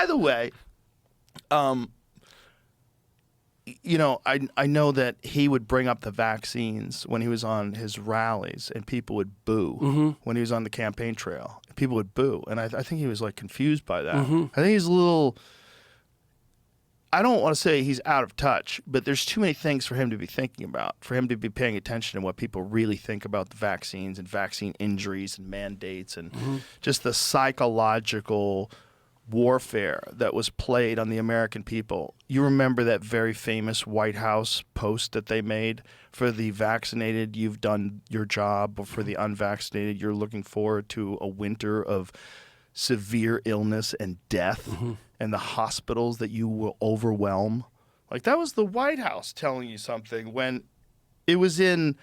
By the way, I know that he would bring up the vaccines when he was on his rallies, and people would boo when he was on the campaign trail. People would boo, and I think he was like confused by that. I think he's a little. I don't want to say he's out of touch, but there's too many things for him to be thinking about, for him to be paying attention to what people really think about the vaccines and vaccine injuries and mandates and just the psychological warfare that was played on the American people. You remember that very famous White House post that they made for the vaccinated, you've done your job, but for the unvaccinated, you're looking forward to a winter of severe illness and death and the hospitals that you will overwhelm. Like, that was the White House telling you something when it was in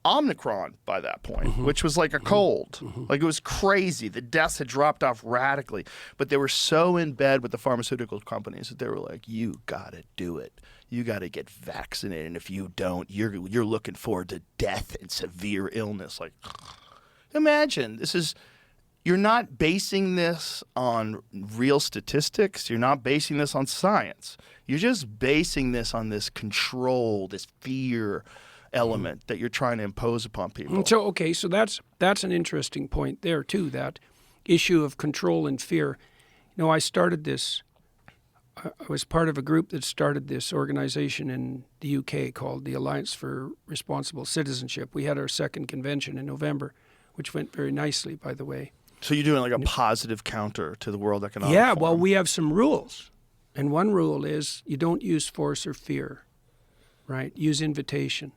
Omicron by that point, which was like a cold. Like, it was crazy. The deaths had dropped off radically, but they were so in bed with the pharmaceutical companies that they were like, you got to do it. You got to get vaccinated. And if you don't, you're looking forward to death and severe illness. Like, imagine you're not basing this on real statistics. You're not basing this on science. You're just basing this on this control, this fear element that you're trying to impose upon people. So that's an interesting point there too, that issue of control and fear. I started this, I was part of a group that started this organization in the UK called the Alliance for Responsible Citizenship. We had our second convention in November, which went very nicely, by the way. So you're doing like a positive counter to the World Economic Forum. Forum. Well, we have some rules. And one rule is you don't use force or fear, right? Use invitation.